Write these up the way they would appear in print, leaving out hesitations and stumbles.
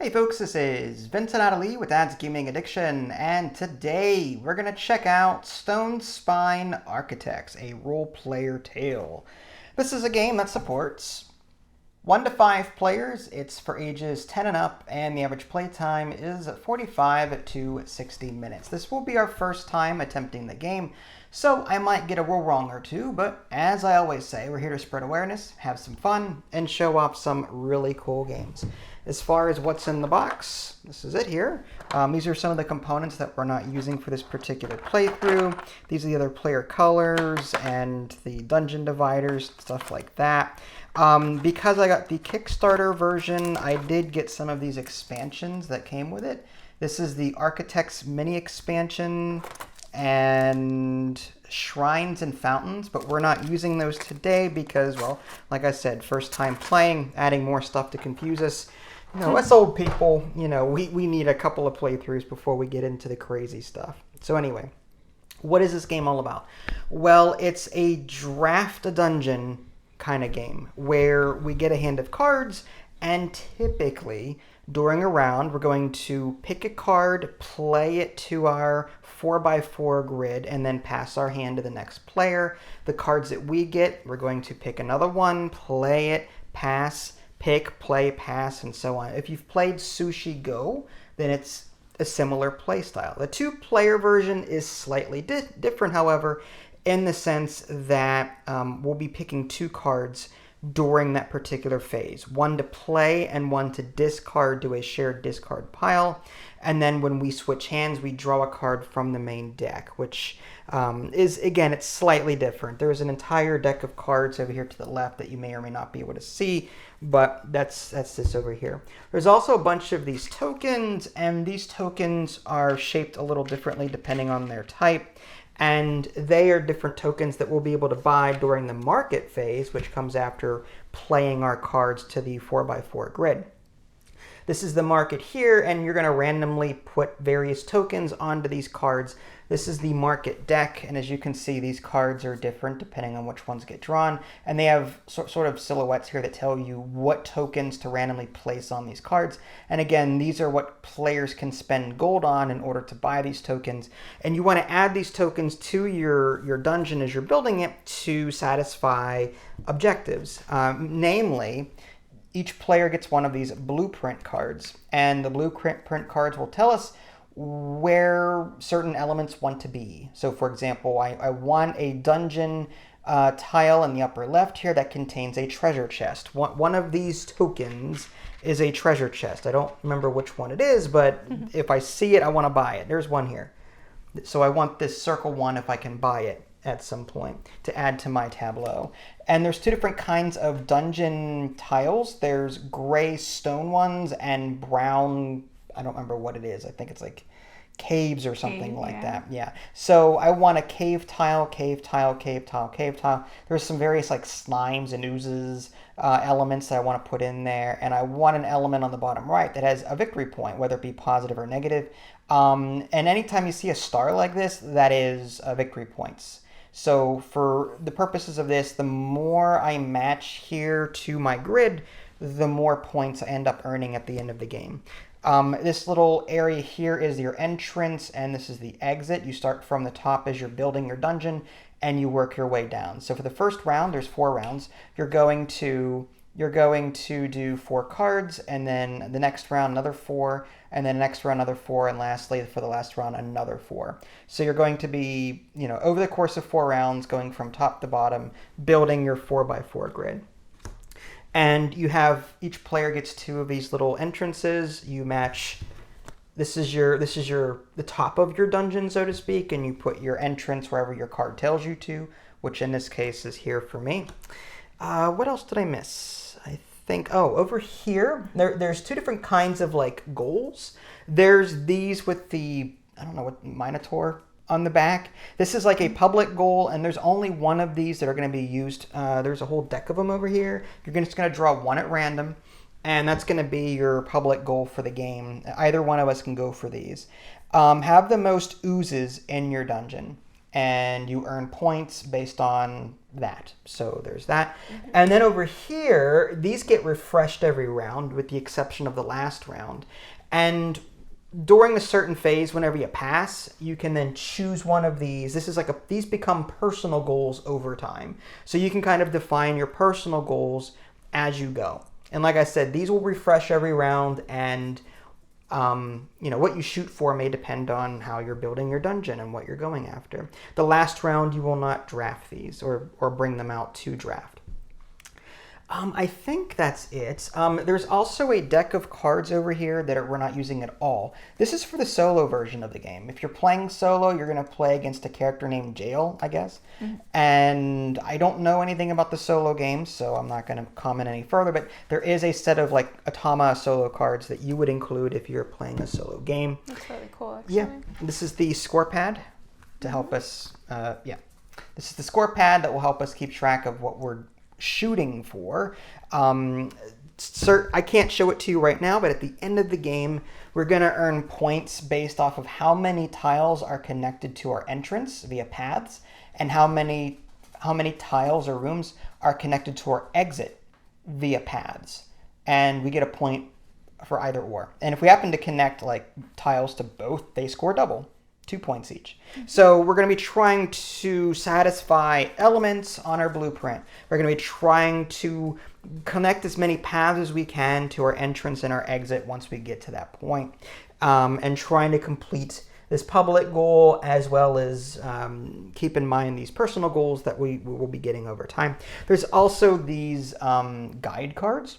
Hey folks, this is Vincent Adeli with Dad's Gaming Addiction, and today we're going to check out Stonespine Architects, a role-player tale. This is a game that supports 1 to 5 players. It's for ages 10 and up, and the average playtime is 45 to 60 minutes. This will be our first time attempting the game, so I might get a rule wrong or two, but as I always say, we're here to spread awareness, have some fun, and show off some really cool games. As far as what's in the box, this is it here. These are some of the components that we're not using for this particular playthrough. These are the other player colors and the dungeon dividers, stuff like that. Because I got the Kickstarter version, I did get some of these expansions that came with it. This is the Architects mini expansion and shrines and fountains, but we're not using those today because, well, like I said, first time playing, adding more stuff to confuse us. You know, us old people, you know, we need a couple of playthroughs before we get into the crazy stuff. So anyway, what is this game all about? Well, it's a draft a dungeon kind of game where we get a hand of cards, and typically during a round we're going to pick a card, play it to our 4x4 grid, and then pass our hand to the next player. The cards that we get, we're going to pick another one, play it, pass, pick, play, pass, and so on. If you've played Sushi Go, then it's a similar play style. The 2-player version is slightly different, however, in the sense that we'll be picking 2 cards during that particular phase. One to play and one to discard to a shared discard pile. And then when we switch hands, we draw a card from the main deck, which is, again, it's slightly different. There's an entire deck of cards over here to the left that you may or may not be able to see, but that's this over here. There's also a bunch of these tokens, and these tokens are shaped a little differently depending on their type. And they are different tokens that we'll be able to buy during the market phase, which comes after playing our cards to the 4x4 grid. This is the market here, and you're going to randomly put various tokens onto these cards. This is the market deck, and as you can see, these cards are different depending on which ones get drawn, and they have sort of silhouettes here that tell you what tokens to randomly place on these cards. And again, these are what players can spend gold on in order to buy these tokens, and you want to add these tokens to your dungeon as you're building it to satisfy objectives. Namely, each player gets one of these blueprint cards, and the blueprint cards will tell us where certain elements want to be. So for example, I want a dungeon tile in the upper left here that contains a treasure chest. One of these tokens is a treasure chest. I don't remember which one it is, but if I see it, I want to buy it. There's one here. So I want this circle one if I can buy it at some point to add to my tableau. And there's 2 different kinds of dungeon tiles. There's gray stone ones and brown, I don't remember what it is. I think it's like caves or something like that. Yeah. So I want a cave tile, cave tile, cave tile, cave tile. There's some various like slimes and oozes elements that I want to put in there. And I want an element on the bottom right that has a victory point, whether it be positive or negative. And anytime you see a star like this, that is victory points. So for the purposes of this, the more I match here to my grid, the more points I end up earning at the end of the game. This little area here is your entrance, and this is the exit. You start from the top as you're building your dungeon, and you work your way down. So for the first round, there's 4 rounds. You're going to do 4 cards, and then the next round another 4, and then the next round another 4, and lastly for the last round another 4. So you're going to be, you know, over the course of 4 rounds, going from top to bottom, building your 4x4 grid. And you have, each player gets 2 of these little entrances. You match, this is the top of your dungeon, so to speak, and you put your entrance wherever your card tells you to, which in this case is here for me. What else did I miss? I think, over here, there's 2 different kinds of like goals. There's these with the, I don't know what, Minotaur on the back. This is like a public goal, and there's only one of these that are going to be used. There's a whole deck of them over here. You're just going to draw one at random, and that's going to be your public goal for the game. Either one of us can go for these. Have the most oozes in your dungeon. and you earn points based on that. So there's that. And then over here, these get refreshed every round with the exception of the last round. And during a certain phase, whenever you pass, you can then choose one of these. These become personal goals over time. So you can kind of define your personal goals as you go. And like I said, these will refresh every round, and what you shoot for may depend on how you're building your dungeon and what you're going after. The last round, you will not draft these or bring them out to draft. I think that's it. There's also a deck of cards over here that we're not using at all. This is for the solo version of the game. If you're playing solo, you're going to play against a character named Jail, I guess. Mm-hmm. And I don't know anything about the solo game, so I'm not going to comment any further. But there is a set of Atama solo cards that you would include if you're playing a solo game. That's really cool, actually. Yeah. This is the score pad to help us. This is the score pad that will help us keep track of what we're shooting for. I can't show it to you right now, but at the end of the game, we're going to earn points based off of how many tiles are connected to our entrance via paths, and how many tiles or rooms are connected to our exit via paths. And we get a point for either or. And if we happen to connect tiles to both, they score double. 2 points each. So we're going to be trying to satisfy elements on our blueprint. We're going to be trying to connect as many paths as we can to our entrance and our exit once we get to that point. And trying to complete this public goal, as well as keep in mind these personal goals that we will be getting over time. There's also these guide cards.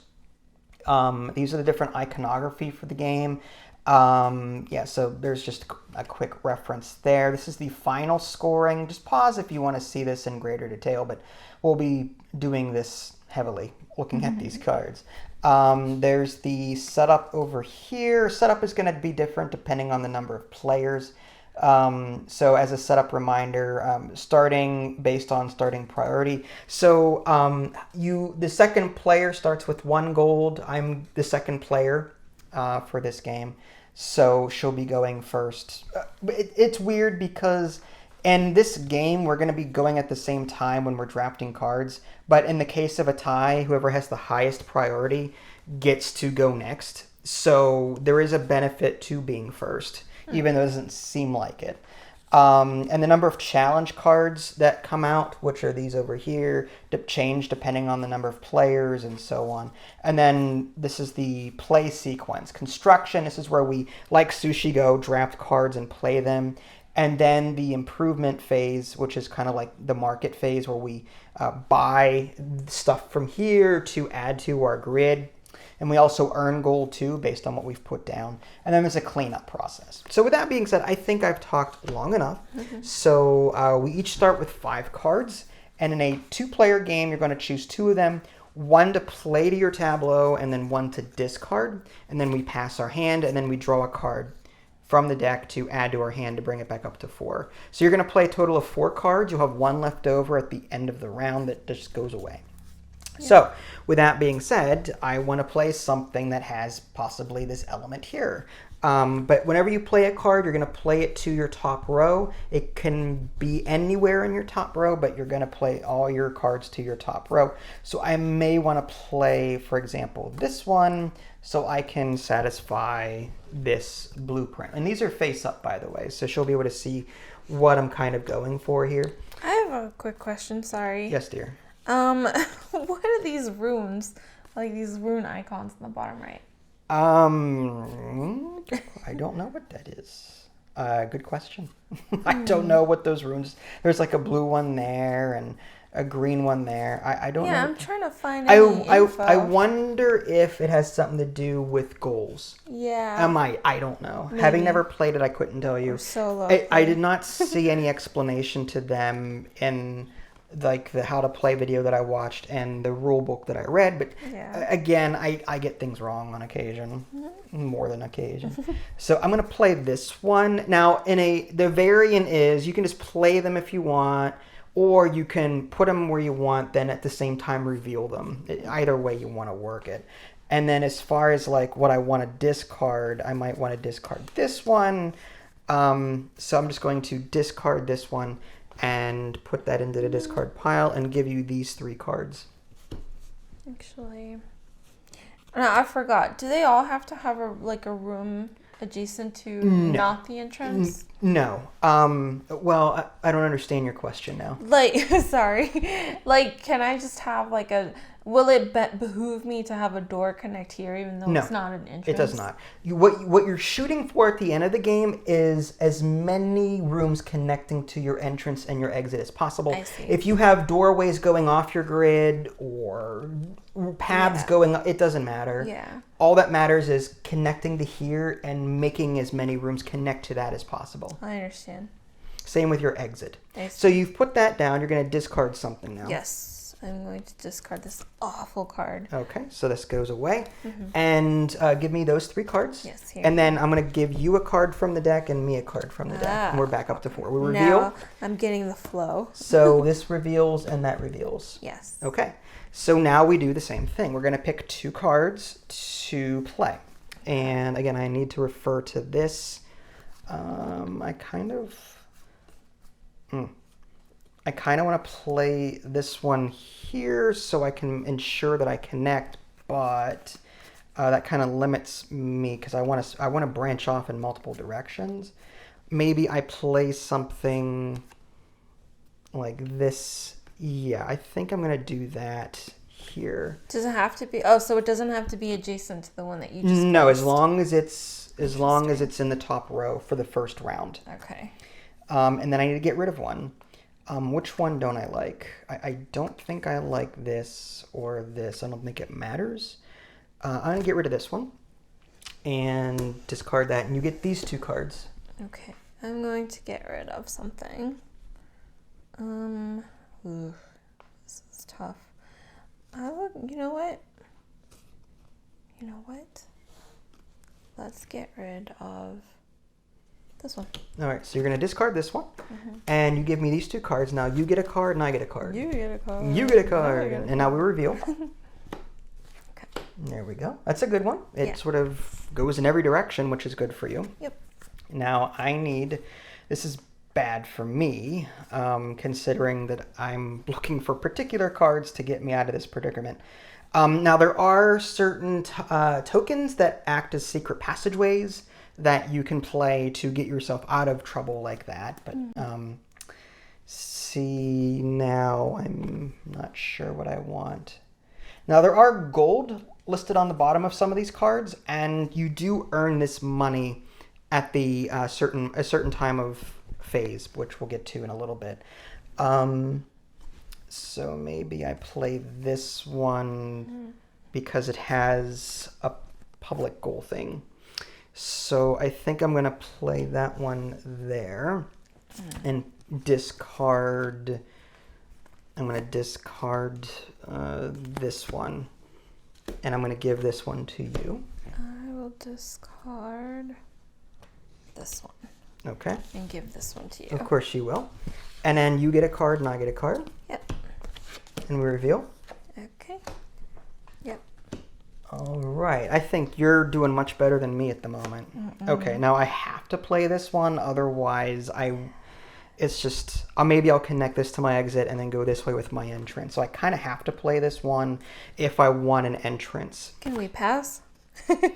These are the different iconography for the game. So there's just a quick reference there. This is the final scoring. Just pause if you want to see this in greater detail, but we'll be doing this heavily, looking at these cards. There's the setup over here. Setup is going to be different depending on the number of players. So as a setup reminder, starting based on starting priority. So the second player starts with 1 gold. I'm the second player for this game, so she'll be going first. It's weird because in this game we're going to be going at the same time when we're drafting cards, but in the case of a tie, whoever has the highest priority gets to go next. So there is a benefit to being first, even though it doesn't seem like it. And the number of challenge cards that come out, which are these over here, change depending on the number of players and so on. And then this is the play sequence. Construction, this is where we, like Sushi Go, draft cards and play them. And then the improvement phase, which is kind of like the market phase, where we buy stuff from here to add to our grid. And we also earn gold too, based on what we've put down. And then there's a cleanup process. So with that being said, I think I've talked long enough. So we each start with 5 cards. And in a 2-player game, you're going to choose 2 of them. 1 to play to your tableau, and then 1 to discard. And then we pass our hand, and then we draw a card from the deck to add to our hand to bring it back up to 4. So you're going to play a total of 4 cards. You'll have 1 left over at the end of the round that just goes away. Yeah. So, with that being said, I want to play something that has possibly this element here. But whenever you play a card, you're going to play it to your top row. It can be anywhere in your top row, but you're going to play all your cards to your top row. So I may want to play, for example, this one, so I can satisfy this blueprint. And these are face up, by the way, so she'll be able to see what I'm kind of going for here. I have a quick question, sorry. Yes, dear. What are these runes? Like these rune icons in the bottom right? I don't know what that is. Good question. I don't know what those runes. There's like a blue one there and a green one there. I don't know. Yeah, I'm trying to find any info. I wonder if it has something to do with goals. Yeah. I don't know. Maybe. Having never played it, I couldn't tell you. Or solo. I did not see any explanation to them in like the how to play video that I watched and the rule book that I read, but again, I get things wrong on occasion, more than occasion. So I'm gonna play this one now. The variant is you can just play them if you want, or you can put them where you want, then at the same time reveal them. Either way you want to work it. And then as far as like what I want to discard, I might want to discard this one. So I'm just going to discard this one. and put that into the discard pile and give you these 3 cards. Actually, no, I forgot. Do they all have to have a room adjacent to not the entrance? No. Well, I don't understand your question now. Like, sorry. Like, can I just have like a... Will it behoove me to have a door connect here even though it's not an entrance? It does not. What you're shooting for at the end of the game is as many rooms connecting to your entrance and your exit as possible. I see. If you have doorways going off your grid or paths going up, it doesn't matter. Yeah. All that matters is connecting to here and making as many rooms connect to that as possible. I understand. Same with your exit. I see. So you've put that down. You're going to discard something now. Yes. I'm going to discard this awful card. Okay, so this goes away. And give me those 3 cards. Yes, here. And then I'm going to give you a card from the deck and me a card from the deck. And we're back up to 4. We reveal. Now I'm getting the flow. So this reveals and that reveals. Yes. Okay, so now we do the same thing. We're going to pick 2 cards to play. And again, I need to refer to this. I kind of want to play this one here so I can ensure that I connect, but that kind of limits me because I want to branch off in multiple directions. Maybe I play something like this. Yeah, I think I'm going to do that here. Does it have to be? Oh, so it doesn't have to be adjacent to the one that you just No, placed? as long as it's in the top row for the first round. Okay. And then I need to get rid of one. Which one don't I like? I don't think I like this or this. I don't think it matters. I'm going to get rid of this one and discard that. And you get these 2 cards. Okay. I'm going to get rid of something. This is tough. You know what? Let's get rid of this one. All right, so you're going to discard this one. And you give me these 2 cards. Now you get a card and I get a card. You get a card. You get a card. I get a And now we reveal. Okay. There we go. That's a good one. It Yeah. sort of goes in every direction, which is good for you. Yep. Now this is bad for me, considering that I'm looking for particular cards to get me out of this predicament. Now there are certain tokens that act as secret passageways that you can play to get yourself out of trouble like that. But see, now I'm not sure what I want. Now there are gold listed on the bottom of some of these cards, and you do earn this money at the a certain time of phase, which we'll get to in a little bit. So maybe I play this one because it has a public goal thing. So I think I'm going to play that one there and discard. I'm going to discard this one, and I'm going to give this one to you. I will discard this one. Okay. And give this one to you. Of course you will. And then you get a card and I get a card. Yep. And we reveal. Okay. Yep. All right. I think you're doing much better than me at the moment. Okay. Now I have to play this one. Otherwise, it's just, maybe I'll connect this to my exit and then go this way with my entrance. So I kind of have to play this one if I want an entrance. Can we pass?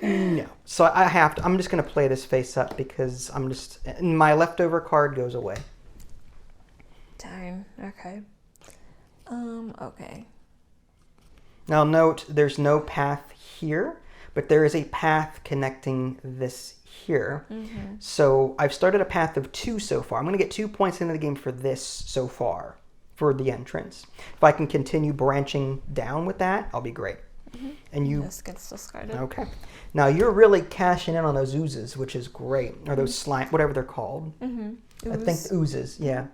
No. So I'm just going to play this face up because my leftover card goes away. Darn. Okay. Okay. Now note, there's no path here, but there is a path connecting this here. So I've started a path of 2 so far. I'm going to get 2 points into the game for this so far, for the entrance. If I can continue branching down with that, I'll be great. And you... This gets discarded. Okay. Now you're really cashing in on those oozes, which is great. Or those slime, whatever they're called. I think oozes, yeah.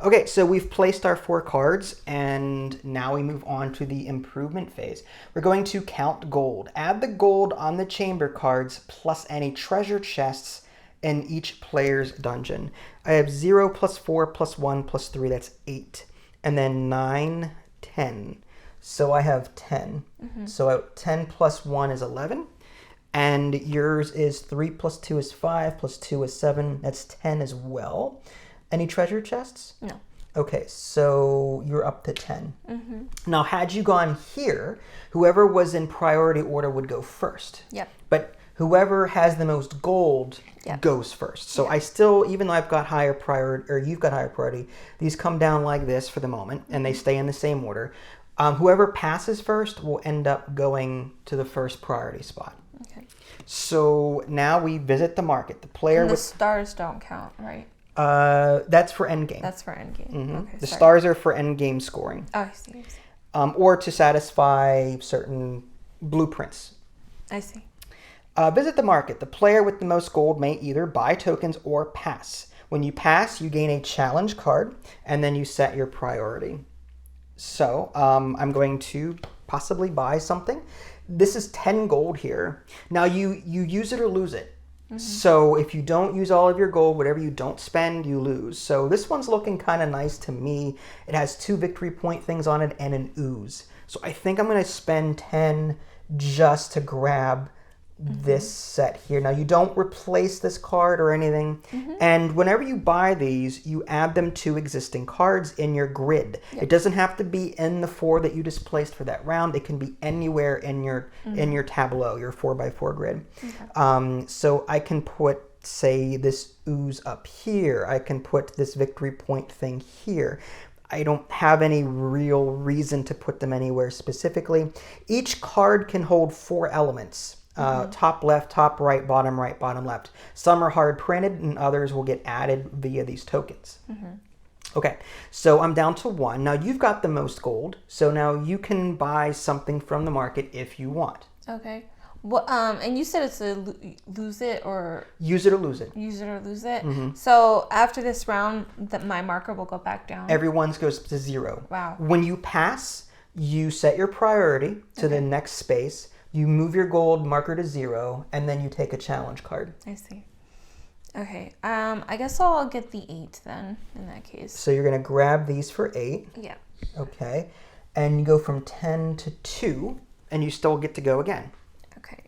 Okay, so we've placed our 4 cards, and now we move on to the improvement phase. We're going to count gold. Add the gold on the chamber cards plus any treasure chests in each player's dungeon. I have 0 plus 4 plus 1 plus 3, that's 8. And then 9, 10. So I have 10. So 10 plus 1 is 11. And yours is 3 plus 2 is 5, plus 2 is 7. That's 10 as well. Any treasure chests? No. Okay, so you're up to 10. Now, had you gone here, whoever was in priority order would go first. Yep. But whoever has the most gold Yep. goes first. So Yep. I still, even though I've got higher priority, or you've got higher priority, these come down like this for the moment, and they stay in the same order. Whoever passes first will end up going to the first priority spot. Okay. So now we visit the market. The player And the with stars don't count, right? that's for endgame. That's for endgame. Okay. The sorry. stars are for endgame scoring, Oh, I see. or to satisfy certain blueprints. I see. Visit the market. The player with the most gold may either buy tokens or pass. When you pass, you gain a challenge card, and then you set your priority. So I'm going to possibly buy something. This is 10 gold here. Now you use it or lose it. So if you don't use all of your gold, whatever you don't spend, you lose. So this one's looking kind of nice to me. It has 2 victory point things on it and an ooze. So I think I'm going to spend 10 just to grab this set here. Now you don't replace this card or anything. And whenever you buy these, you add them to existing cards in your grid. Yep. It doesn't have to be in the 4 that you displaced for that round. It can be anywhere in your tableau, your 4x4 grid. Okay. So I can put, say, this ooze up here. I can put this victory point thing here. I don't have any real reason to put them anywhere specifically. Each card can hold 4 elements. Top left, top right, bottom left. Some are hard printed and others will get added via these tokens. Okay, so I'm down to 1. Now you've got the most gold, so now you can buy something from the market if you want. Okay. Well, and you said it's a lose it or Use it or lose it. use it or lose it. So after this round, that my marker will go back down. Everyone's goes to 0. Wow. When you pass, you set your priority to the next space. You move your gold marker to 0, and then you take a challenge card. I see. Okay. I guess I'll get the 8 then. In that case. So you're gonna grab these for 8. Yeah. Okay, and you go from 10 to 2, and you still get to go again. Okay.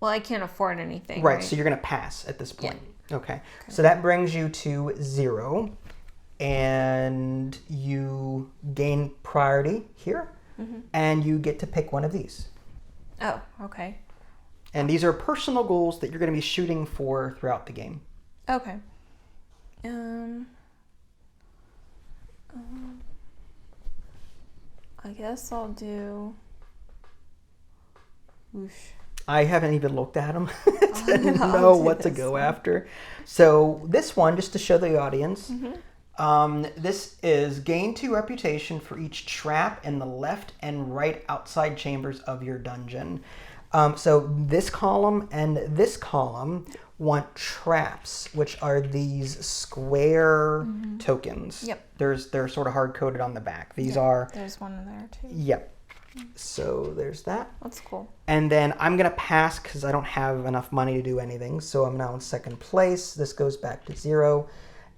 Well, I can't afford anything. Right, so you're going to pass at this point. Yeah. Okay, so that brings you to 0, and you gain priority here, and you get to pick one of these. Oh, okay. And these are personal goals that you're going to be shooting for throughout the game. Okay. I guess I'll do. Whoosh. I haven't even looked at them I'll to do know what to this go one. after. So this one, just to show the audience, this is gain 2 reputation for each trap in the left and right outside chambers of your dungeon. So this column and this column want traps, which are these square tokens. Yep. They're sort of hard coded on the back. These are. There's one in there too. Yep. So there's that. That's cool. And then I'm going to pass because I don't have enough money to do anything. So I'm now in second place. This goes back to 0.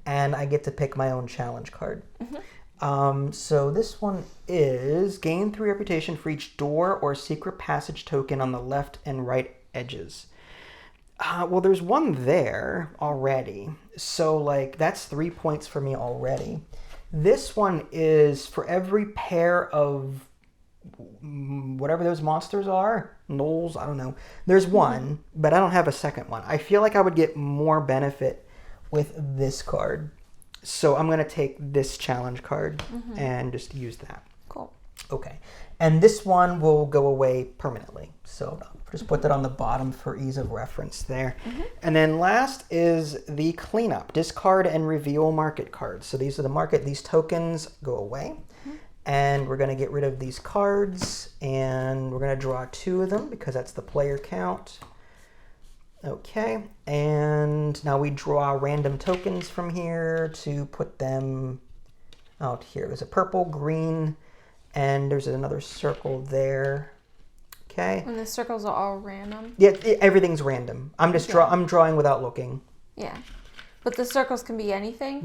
And I get to pick my own challenge card. So this one is gain 3 reputation for each door or secret passage token on the left and right edges. Well, there's one there already. So, like, that's 3 points for me already. This one is for every pair of whatever those monsters are, gnolls, I don't know. There's one, but I don't have a second one. I feel like I would get more benefit with this card. So I'm going to take this challenge card and just use that. Cool. Okay. And this one will go away permanently. So I'll just put that on the bottom for ease of reference there. And then last is the cleanup. Discard and reveal market cards. So these are the market. These tokens go away. And we're going to get rid of these cards. And we're going to draw 2 of them because that's the player count. Okay. And now we draw random tokens from here to put them out here. There's a purple, green, and there's another circle there. Okay. And the circles are all random. Yeah, everything's random. I'm just I'm drawing without looking. Yeah. But the circles can be anything?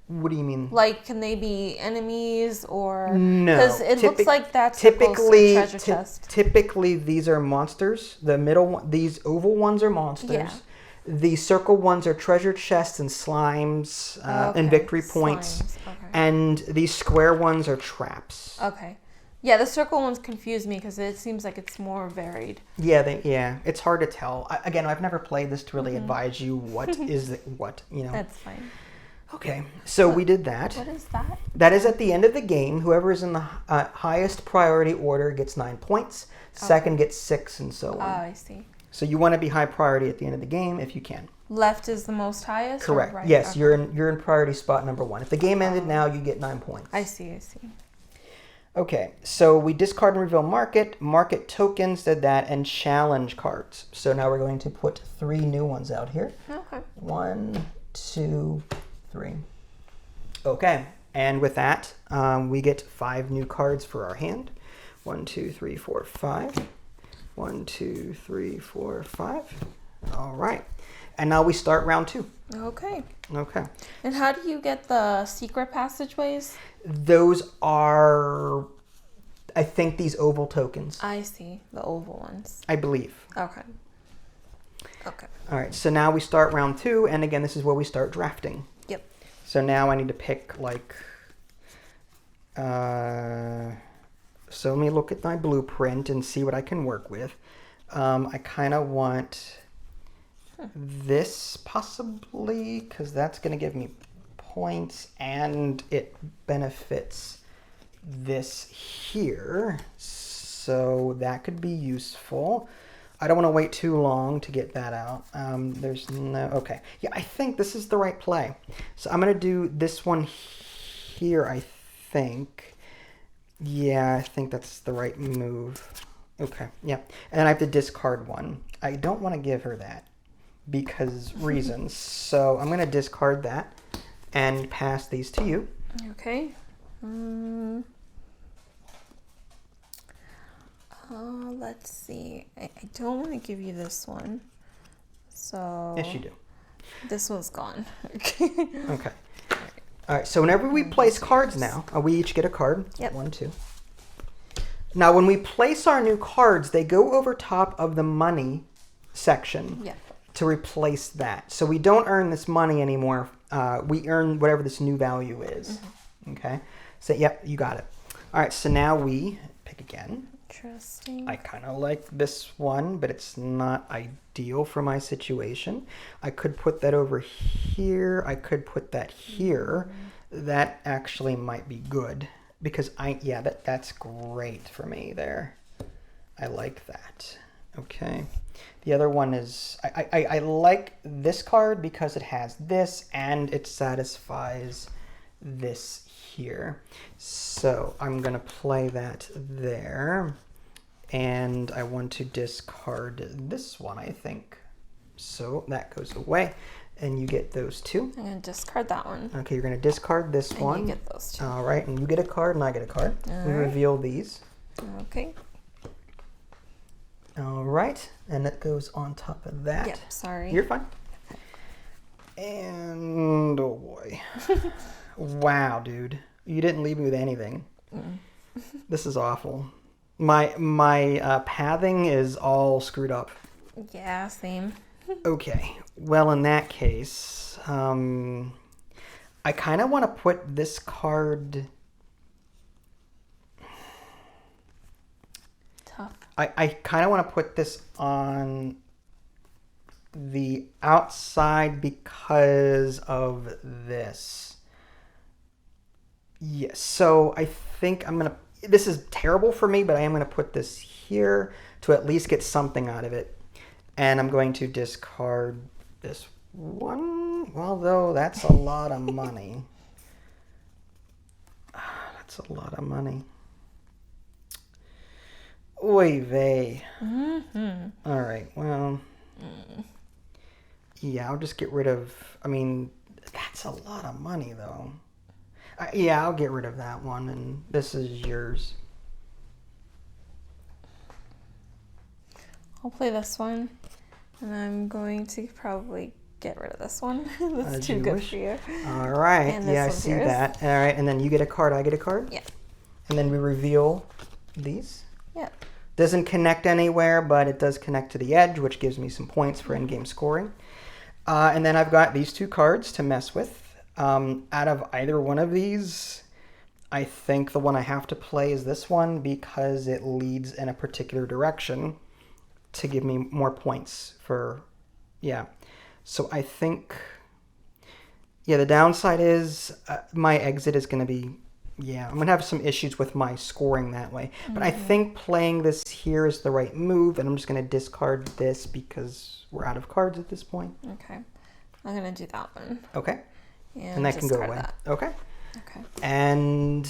What do you mean? Like, can they be enemies or... No. Because it looks like that's typically treasure chest. Typically, these are monsters. The middle one, these oval ones are monsters. Yeah. The circle ones are treasure chests and slimes and victory points. Slimes. Okay. And these square ones are traps. Okay. Yeah, the circle ones confuse me because it seems like it's more varied. Yeah, it's hard to tell. Again, I've never played this to really advise you what is what, you know. That's fine. Okay, so we did that. What is that? That is at the end of the game. Whoever is in the highest priority order gets 9 points. Second gets 6, and so on. Oh, I see. So you want to be high priority at the end of the game if you can. Left is the most highest? Correct. Or right? Yes, Okay. you're in priority spot number 1. If the game ended now, you get 9 points. I see. Okay, so we discard and reveal market tokens, did that, and challenge cards. So now we're going to put 3 new ones out here. Okay. 1, 2, 3. Okay, and with that, we get 5 new cards for our hand. 1, 2, 3, 4, 5. 1, 2, 3, 4, 5. All right, and now we start round 2. Okay. Okay. And how do you get the secret passageways? Those are, I think, these oval tokens. I see. The oval ones. I believe. Okay. Okay. All right, so now we start round 2, and again, this is where we start drafting. Yep. So now I need to pick, like, so let me look at my blueprint and see what I can work with. I kind of want this, possibly, because that's going to give me points, and it benefits this here. So that could be useful. I don't want to wait too long to get that out. There's no... Okay. Yeah, I think this is the right play. So I'm going to do this one here, I think. Yeah, I think that's the right move. Okay, yeah. And I have to discard one. I don't want to give her that because reasons. So I'm going to discard that and pass these to you. Okay. Let's see. I don't want to give you this one. So... Yes, you do. This one's gone. Okay. Okay. All right, so whenever we place cards now, we each get a card. Yep. 1, 2. Now, when we place our new cards, they go over top of the money section to replace that. So we don't earn this money anymore. We earn whatever this new value is. Okay? So, yep, you got it. All right, so now we pick again. Interesting. I kind of like this one, but it's not ideal for my situation. I could put that over here. I could put that here. That actually might be good because that's great for me there. I like that. Okay. The other one is, I like this card because it has this and it satisfies this here. So I'm going to play that there. And I want to discard this one, I think. So that goes away. And you get those 2. I'm going to discard that one. Okay, you're going to discard this and one. You get those 2. All right, and you get a card and I get a card. We reveal these. Okay. All right, and that goes on top of that. Yep, sorry. You're fine. And, oh boy. Wow, dude. You didn't leave me with anything. This is awful. My pathing is all screwed up. Yeah, same. Okay. Well, in that case, I kind of want to put this card... Tough. I kind of want to put this on the outside because of this. Yes, so I think I'm going to... This is terrible for me, but I am going to put this here to at least get something out of it. And I'm going to discard this one. Well, though, that's a lot of money. That's a lot of money. Oy vey. All right, well... Yeah, I'll just get rid of... I mean, that's a lot of money, though. Yeah, I'll get rid of that one, and this is yours. I'll play this one, and I'm going to probably get rid of this one. That's too good for you. All right, And yeah, I see yours. that. All right, and then you get a card, I get a card? Yeah. And then we reveal these. Yeah. Doesn't connect anywhere, but it does connect to the edge, which gives me some points for in-game scoring. And then I've got these 2 cards to mess with. Out of either one of these, I think the one I have to play is this one because it leads in a particular direction to give me more points for, yeah. So I think, yeah, the downside is my exit is going to be, yeah, I'm going to have some issues with my scoring that way. But I think playing this here is the right move, and I'm just going to discard this because we're out of cards at this point. Okay. I'm going to do that one. Okay. And that can go away. That. Okay. Okay. And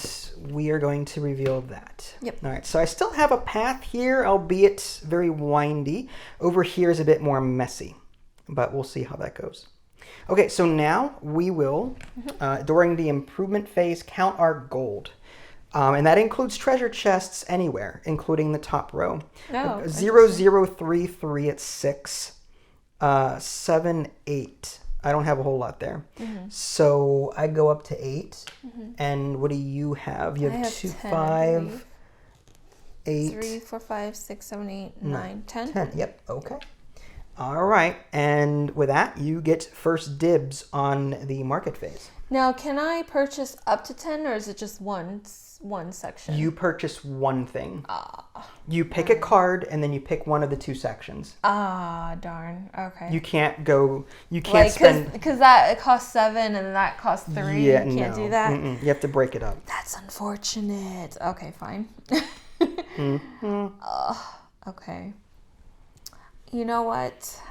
we are going to reveal that. Yep. All right. So I still have a path here, albeit very windy. Over here is a bit more messy, but we'll see how that goes. Okay. So now we will, during the improvement phase, count our gold. And that includes treasure chests anywhere, including the top row. Oh, 0, 0, 3, 3 at 6. 7, 8. I don't have a whole lot there. So I go up to 8. And what do you have? You have 2, 10, 5, 8. 3, 4, 5, 6, 7, 8, 9, 10. 10. Yep. Okay. All right. And with that, you get first dibs on the market phase. Now, can I purchase up to 10 or is it just one section? You purchase one thing. You pick a card and then you pick one of the 2 sections. Darn. Okay. You can't go, you can't spend. Because that it costs 7 and that costs 3. Yeah, you can't no. do that. You have to break it up. That's unfortunate. Okay, fine. Okay. You know what?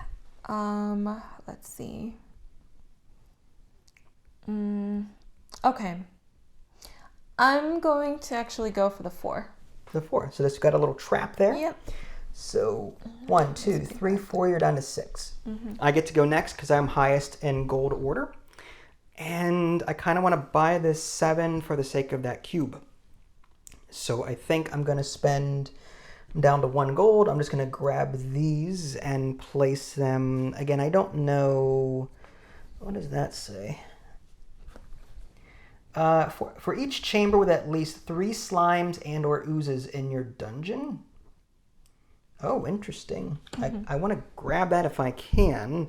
Let's see. Okay. I'm going to actually go for the 4. The 4. So this got a little trap there. Yep. So 1, 2, 3, 4. You're down to 6. I get to go next because I'm highest in gold order, and I kind of want to buy this 7 for the sake of that cube. So I think I'm going to spend. I'm down to 1 gold. I'm just going to grab these and place them. Again, I don't know. What does that say? For each chamber with at least 3 slimes and or oozes in your dungeon. Oh, interesting. I want to grab that if I can.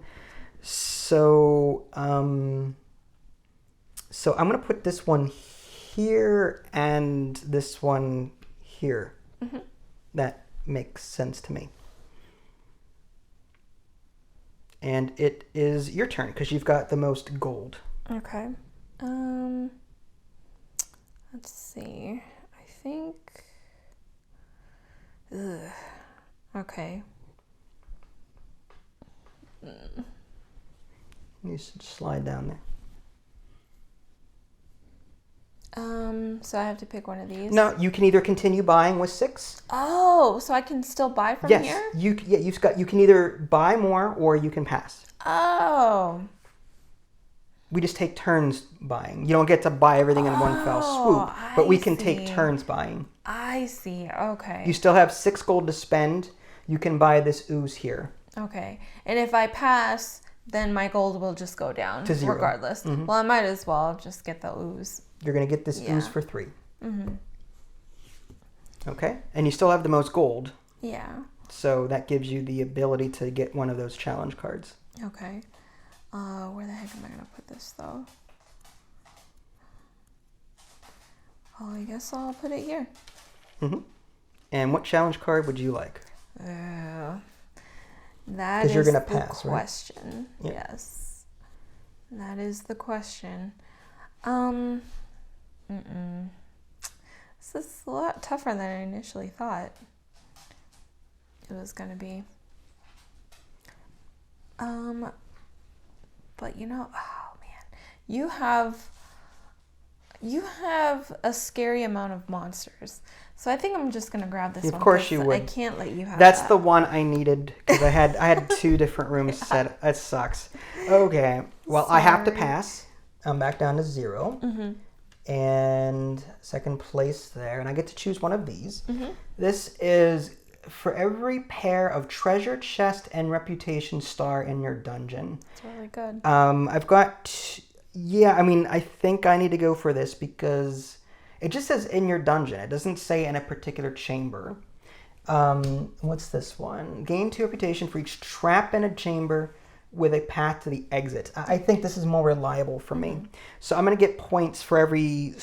So, so I'm going to put this one here and this one here. That makes sense to me. And it is your turn because you've got the most gold. Okay. Let's see. I think. Okay. You should slide down there. So I have to pick one of these? No, you can either continue buying with 6. Oh, so I can still buy from yes, here? you can either buy more or you can pass. Oh. We just take turns buying. You don't get to buy everything in one fell swoop, but we can take turns buying. I see. Okay. You still have 6 gold to spend. You can buy this ooze here. Okay. And if I pass, then my gold will just go down to 0. Regardless. Well, I might as well just get the ooze. You're going to get this ooze for 3. Okay. And you still have the most gold. Yeah. So that gives you the ability to get one of those challenge cards. Okay. Where the heck am I going to put this, though? Oh, I guess I'll put it here. And what challenge card would you like? That is you're gonna the pass, question. Right? Yes. That is the question. This is a lot tougher than I initially thought it was going to be. But oh man, you have a scary amount of monsters. So I think I'm just gonna grab this one. Of course you would. I can't let you have That's that. the one I needed because I had 2 different rooms set. That sucks. Okay. Well, I have to pass. I'm back down to 0. And second place there, and I get to choose one of these. This is for every pair of treasure chest and reputation star in your dungeon. It's really good. I've got, I think I need to go for this because it just says in your dungeon. It doesn't say in a particular chamber. What's this one? Gain 2 reputation for each trap in a chamber with a path to the exit. I think this is more reliable for me. So I'm going to get points for every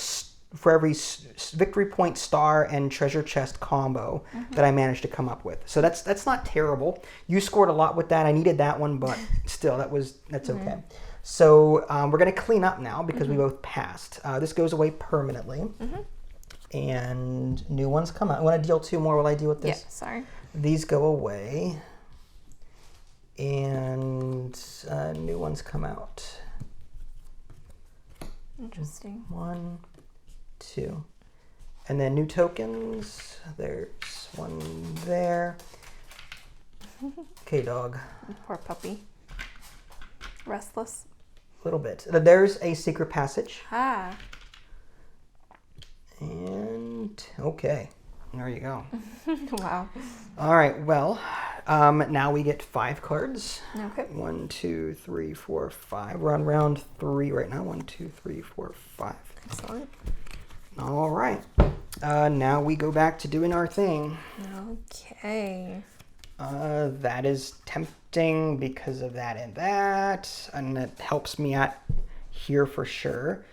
victory point star and treasure chest combo that I managed to come up with. So that's not terrible. You scored a lot with that. I needed that one, but still, that's okay. So we're going to clean up now because we both passed. This goes away permanently. And new ones come out. I want to deal 2 more while I deal with this. Yeah, sorry. These go away. And new ones come out. Interesting. 1, 2. And then new tokens. There's one there. Okay, dog. Poor puppy. Restless. A little bit. There's a secret passage. Ah. And okay. There you go. Wow. All right. Well, now we get 5 cards. Okay. 1, 2, 3, 4, 5. We're on round 3 right now. 1, 2, 3, 4, 5. Excellent. All right. Now we go back to doing our thing. Okay. That is tempting because of that and that, and it helps me out here for sure.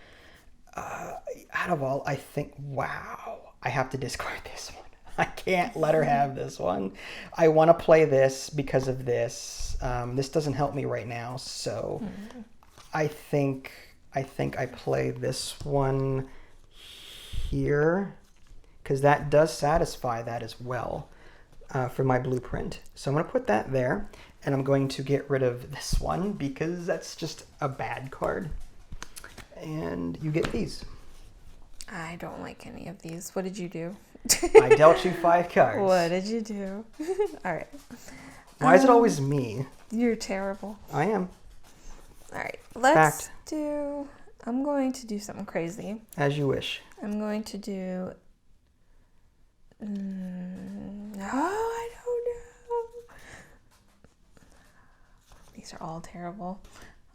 Out of all, I think, wow, I have to discard this one. I can't let her have this one. I want to play this because of this. This doesn't help me right now, so I think I play this one here because that does satisfy that as well for my blueprint. So I'm going to put that there, and I'm going to get rid of this one because that's just a bad card. And you get these. I don't like any of these. What did you do? I dealt you 5 cards. What did you do? All right. Why is it always me? You're terrible. I am. All right. Let's do... I'm going to do something crazy. As you wish. I'm going to do... I don't know. These are all terrible.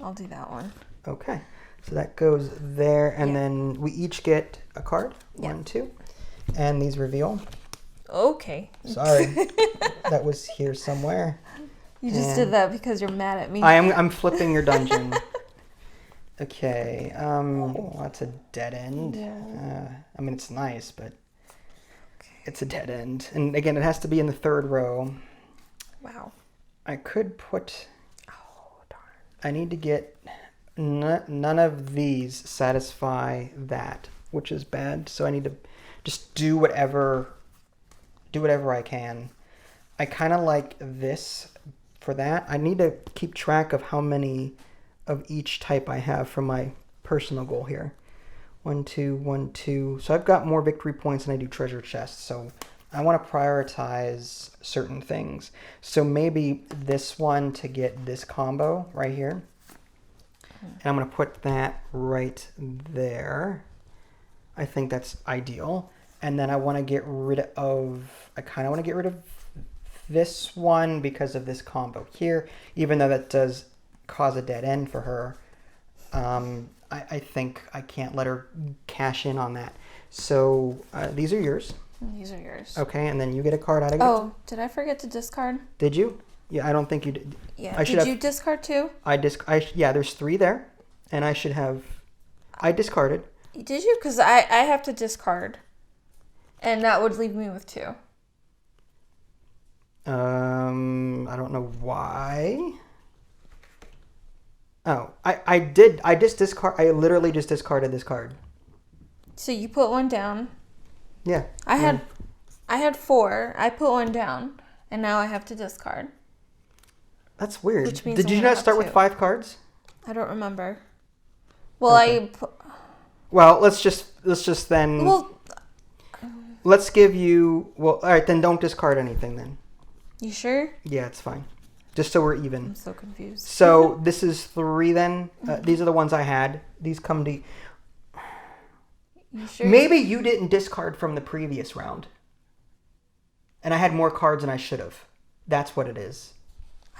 I'll do that one. Okay. So that goes there, and then we each get a card. 1, 2. And these reveal. Okay. Sorry. That was here somewhere. You just did that because you're mad at me. I'm flipping your dungeon. Okay. That's a dead end. Yeah. I mean, it's nice, but it's a dead end. And again, it has to be in the 3rd row. Wow. I could put... Oh, darn. I need to get... None of these satisfy that, which is bad. So I need to just do whatever I can. I kind of like this for that. I need to keep track of how many of each type I have for my personal goal here. 1, 2, 1, 2. So I've got more victory points than I do treasure chests. So I want to prioritize certain things. So maybe this one to get this combo right here. And I'm going to put that right there. I think that's ideal. And then I want to get rid of... I kind of want to get rid of this one because of this combo here. Even though that does cause a dead end for her. I think I can't let her cash in on that. So these are yours. These are yours. Okay, and then you get a card out of it. Oh, did I forget to discard? Did you? Yeah, I don't think you did. Yeah. Did you discard too? Yeah, there's 3 there, and I should have. I discarded. Did you? Because I have to discard, and that would leave me with 2. I don't know why. Oh, I did. I literally just discarded this card. So you put 1 down. Yeah. I had 4. I put 1 down, and now I have to discard. That's weird. Which means Did you not start with 5 cards? I don't remember. Well, okay. Well, let's just then. Well, let's give you. Well, all right. Then don't discard anything. Then. You sure? Yeah, it's fine. Just so we're even. I'm so confused. So this is 3 then. These are the ones I had. These come to. You sure? Maybe you didn't discard from the previous round. And I had more cards than I should have. That's what it is.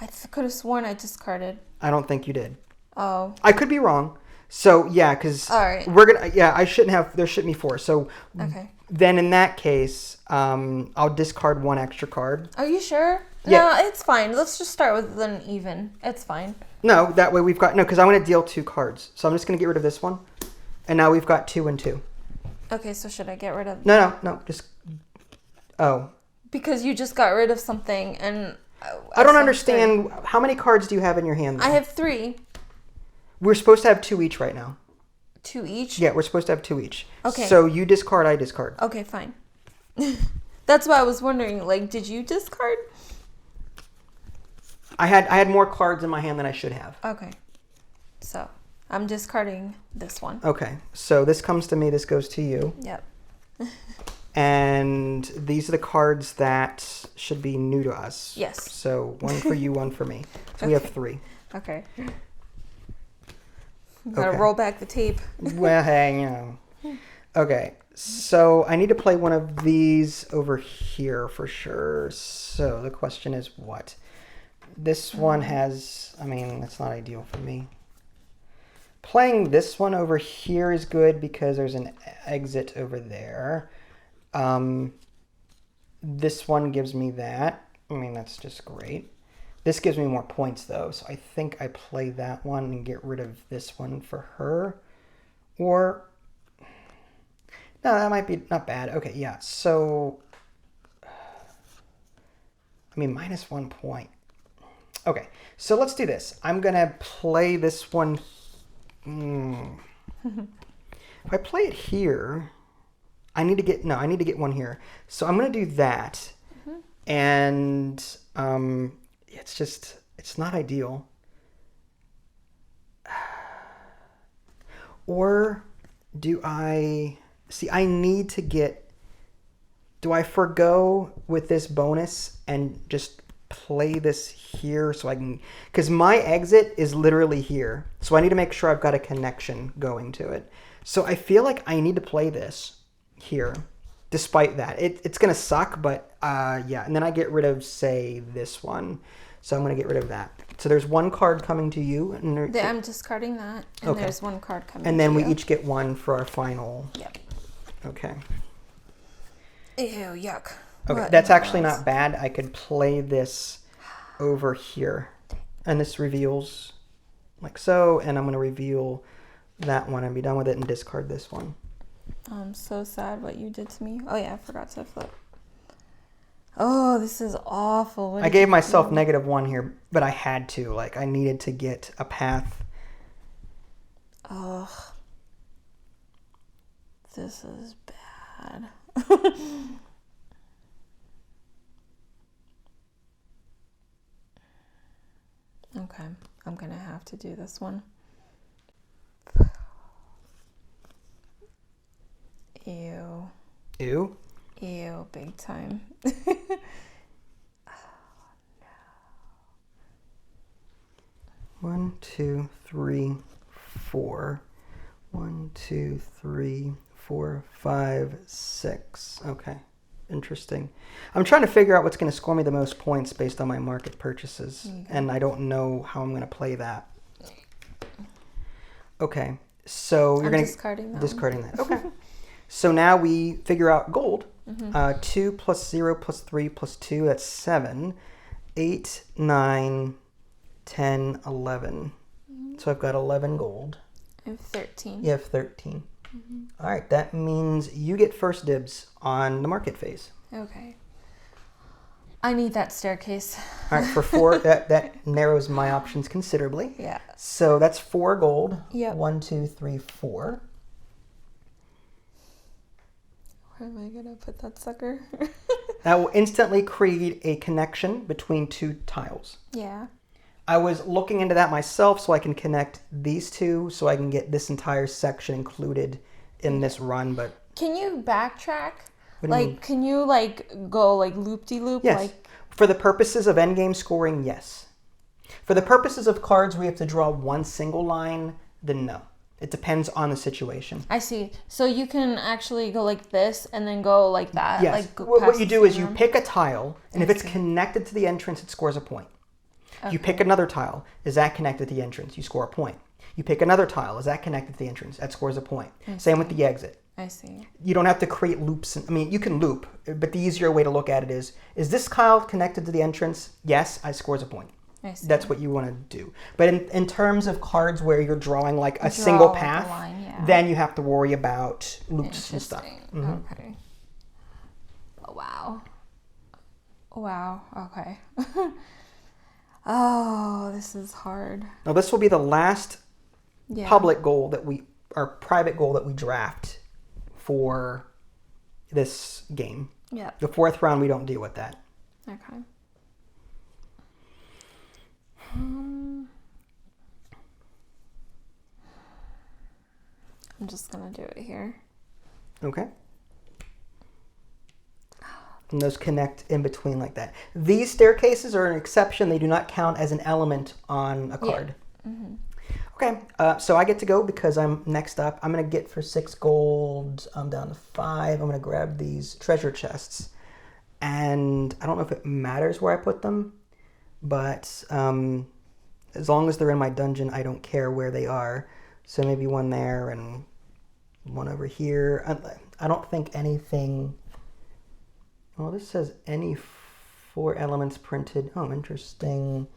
I could have sworn I discarded. I don't think you did. Oh. I could be wrong. So yeah, because All right. we're gonna. Yeah, I shouldn't have. There shouldn't be 4. So Okay. then in that case, I'll discard 1 extra card. Are you sure? Yeah. No, it's fine. Let's just start with an even. It's fine. No, that way we've got because I want to deal 2 cards. So I'm just gonna get rid of this one, and now we've got 2 and 2. Okay, so should I get rid of? No. Just. Oh. Because you just got rid of something, and I don't understand. How many cards do you have in your hand? I have 3. We're supposed to have 2 each right now. 2 each? Yeah, we're supposed to have 2 each. Okay. So you discard, I discard. Okay, fine. That's why I was wondering, like, did you discard? I had more cards in my hand than I should have. Okay. So, I'm discarding this one. Okay. So this comes to me, this goes to you. Yep. And these are the cards that should be new to us. Yes. So 1 for you, 1 for me. So we have 3. Okay. Gotta Okay. roll back the tape. Well, hey, you know. Okay. So I need to play one of these over here for sure. So the question is what? This one has, I mean, that's not ideal for me. Playing this one over here is good because there's an exit over there. This one gives me that. I mean, that's just great. This gives me more points though, so I think I play that one and get rid of this one for her. Or, no, that might be not bad. Okay, yeah, so, I mean, -1 point. Okay, so let's do this. I'm gonna play this one. If I play it here, I need to get one here. So I'm gonna do that, and it's not ideal. Or do I see? I need to get. Do I forgo with this bonus and just play this here so I can, because my exit is literally here, so I need to make sure I've got a connection going to it. So I feel like I need to play this here despite that. It's gonna suck, but yeah. And then I get rid of, say, this one, so I'm gonna get rid of that. So there's 1 card coming to you, and I'm discarding that, and Okay. there's 1 card coming and then to we you. each get 1 for our final. Yep. Okay. Ew, yuck. Okay, What that's in the actually world? not bad. I could play this over here, and this reveals like so, and I'm going to reveal that one and be done with it and discard this one. I'm so sad what you did to me. Oh yeah, I forgot to flip. Oh, this is awful. What I did gave you myself do? -1 here, but I had to. Like, I needed to get a path. Ugh. This is bad. Okay, I'm gonna have to do this one. Ew. Ew. Ew, big time. 1, 2, 3, 4. 1, 2, 3, 4, 5, 6. Okay. Interesting. I'm trying to figure out what's going to score me the most points based on my market purchases, and I don't know how I'm going to play that. Okay, so you're going to discarding that. discarding that. Okay. So now we figure out gold. 2 plus 0 plus 3 plus 2, that's 7. 8, 9, 10, 11. So I've got 11 gold. I have 13. You have 13. All right, that means you get first dibs on the market phase. Okay. I need that staircase. All right, for 4, that narrows my options considerably. Yeah. So that's 4 gold. Yep. 1, 2, 3, 4. Where am I gonna put that sucker? That will instantly create a connection between 2 tiles. Yeah. I was looking into that myself so I can connect these 2 so I can get this entire section included in this run, but... Can you backtrack? What do you mean? Can you go loop-de-loop? Yes. For the purposes of endgame scoring, yes. For the purposes of cards where you have to draw one single line, then no. It depends on the situation. I see. So you can actually go like this and then go like that. Yes. Like go What past you the do is you center. pick a tile, and if it's connected to the entrance, it scores a point. You pick another tile. Is that connected to the entrance? You score a point. You pick another tile. Is that connected to the entrance? That scores a point. Same with the exit. I see. You don't have to create loops. I mean, you can loop, but the easier way to look at it is this tile connected to the entrance? Yes, I scores a point. I see. That's what you want to do. But in terms of cards where you're drawing like a single path, then you have to worry about loops and stuff. Okay. Oh, wow. Wow. Okay. Oh, this is hard. Now this will be the last public goal or private goal that we draft for this game. Yeah. The 4th round, we don't deal with that. Okay. I'm just gonna do it here. Okay. And those connect in between like that. These staircases are an exception. They do not count as an element on a card. Yeah. Mm-hmm. Okay, so I get to go because I'm next up. I'm going to get for 6 gold. I'm down to 5. I'm going to grab these treasure chests. And I don't know if it matters where I put them, but as long as they're in my dungeon, I don't care where they are. So maybe one there and one over here. I don't think anything... Well, this says any 4 elements printed. Oh, interesting.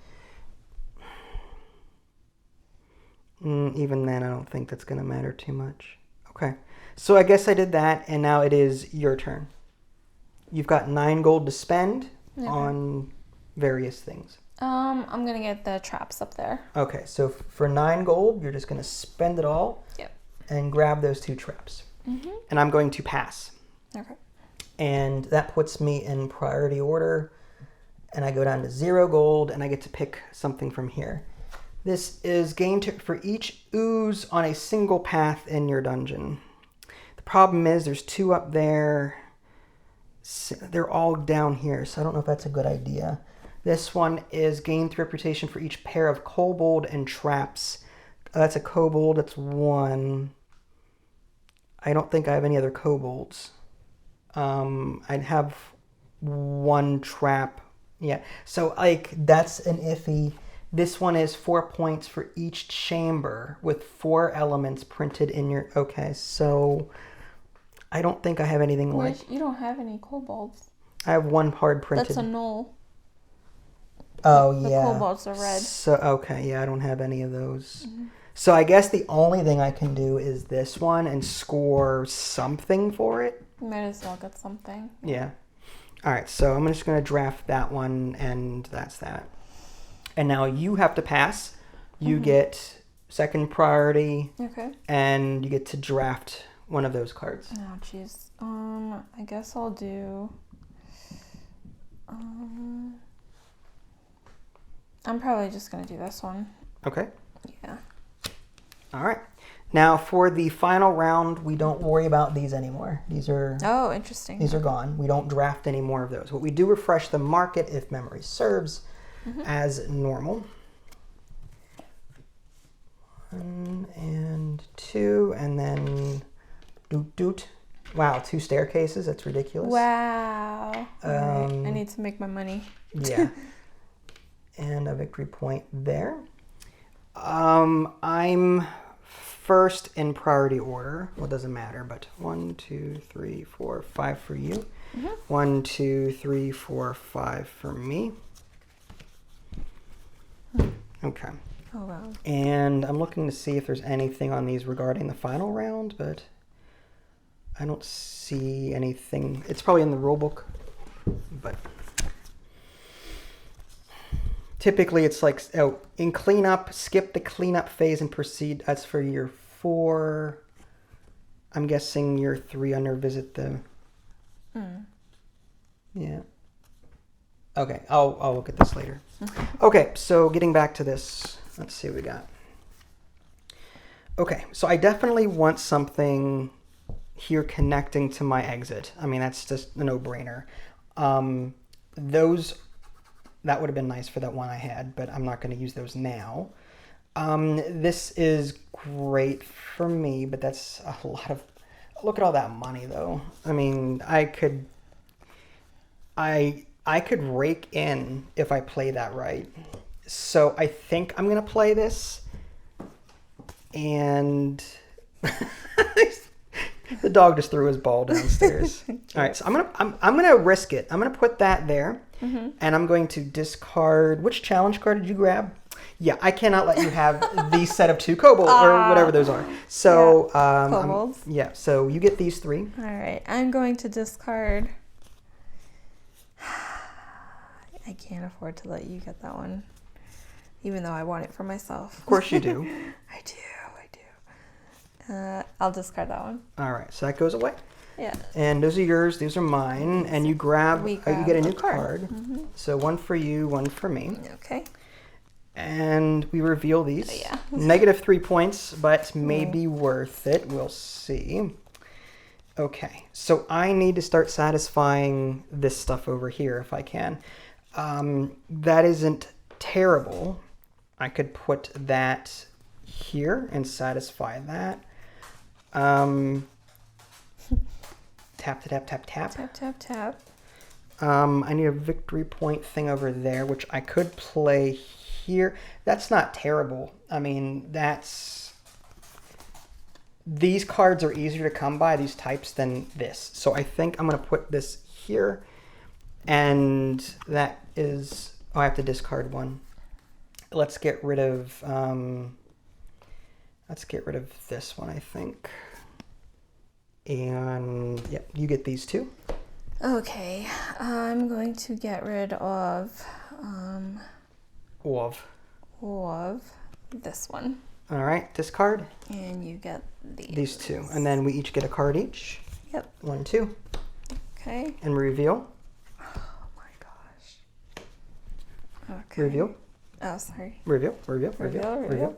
Even then, I don't think that's going to matter too much. Okay, so I guess I did that, and now it is your turn. You've got 9 gold to spend on various things. I'm going to get the traps up there. Okay, so for 9 gold, you're just going to spend it all and grab those 2 traps. Mm-hmm. And I'm going to pass. Okay. And that puts me in priority order, and I go down to 0 gold, and I get to pick something from here. This is gained for each ooze on a single path in your dungeon. The problem is there's 2 up there. They're all down here, so I don't know if that's a good idea. This one is gained reputation for each pair of kobold and traps. That's a kobold, that's 1. I don't think I have any other kobolds. I'd have 1 trap. Yeah, so like that's an iffy. This one is 4 points for each chamber with 4 elements printed in your... Okay, so I don't think I have anything like... You don't have any kobolds. I have 1 card printed. That's a null. Oh, the yeah. The kobolds are red. So, okay, yeah, I don't have any of those. Mm-hmm. So I guess the only thing I can do is this one and score something for it. You might as well get something. Yeah. All right, so I'm just going to draft that one, and that's that. And now you have to pass. You get 2nd priority. Okay. And you get to draft one of those cards. Oh, jeez. I guess I'll do... I'm probably just going to do this one. Okay. Yeah. All right. Now, for the final round, we don't worry about these anymore. These are... Oh, interesting. These are gone. We don't draft any more of those. But we do refresh the market, if memory serves, as normal. 1 and 2, and then doot doot. Wow, 2 staircases. That's ridiculous. Wow. Right. I need to make my money. Yeah. And a victory point there. I'm first in priority order. Well, it doesn't matter, but 1, 2, 3, 4, 5 for you. 1, 2, 3, 4, 5 for me. Okay. Oh, wow. And I'm looking to see if there's anything on these regarding the final round, but I don't see anything. It's probably in the rulebook, but typically it's like, oh, in cleanup, skip the cleanup phase and proceed. That's for year 4. I'm guessing year 3 under visit the... Yeah. Okay, I'll look at this later. Okay, so getting back to this, let's see what we got. Okay, so I definitely want something here connecting to my exit. I mean, that's just a no-brainer. That would have been nice for that one I had, but I'm not going to use those now. This is great for me, but that's a lot of... Look at all that money, though. I mean, I could rake in if I play that right. So I think I'm going to play this. And the dog just threw his ball downstairs. All right, so I'm gonna risk it. I'm gonna put that there, and I'm going to discard. Which challenge card did you grab? Yeah, I cannot let you have the set of 2 kobold or whatever those are. So kobolds. So you get these 3. All right, I'm going to discard. I can't afford to let you get that one, even though I want it for myself. Of course you do. I do. I'll discard that one. All right, so that goes away. Yeah. And those are yours. These are mine. And you grab. You get a new card. Mm-hmm. So 1 for you, 1 for me. Okay. And we reveal these. Yeah. Negative 3 points, but maybe worth it. We'll see. Okay, so I need to start satisfying this stuff over here if I can. That isn't terrible. I could put that here and satisfy that. Tap, tap, tap, tap. Tap, tap, tap. I need a victory point thing over there, which I could play here. That's not terrible. I mean, these cards are easier to come by, these types, than this. So I think I'm going to put this here. And that is... Oh, I have to discard 1. Let's get rid of... Let's get rid of this one, I think. And, yeah, you get these 2. Okay, I'm going to get rid of this one. All right, discard. And you get These 2. And then we each get a card each. Yep. 1, 2. Okay. And reveal. Oh my gosh. Okay. Reveal. Oh, sorry. Reveal. Reveal.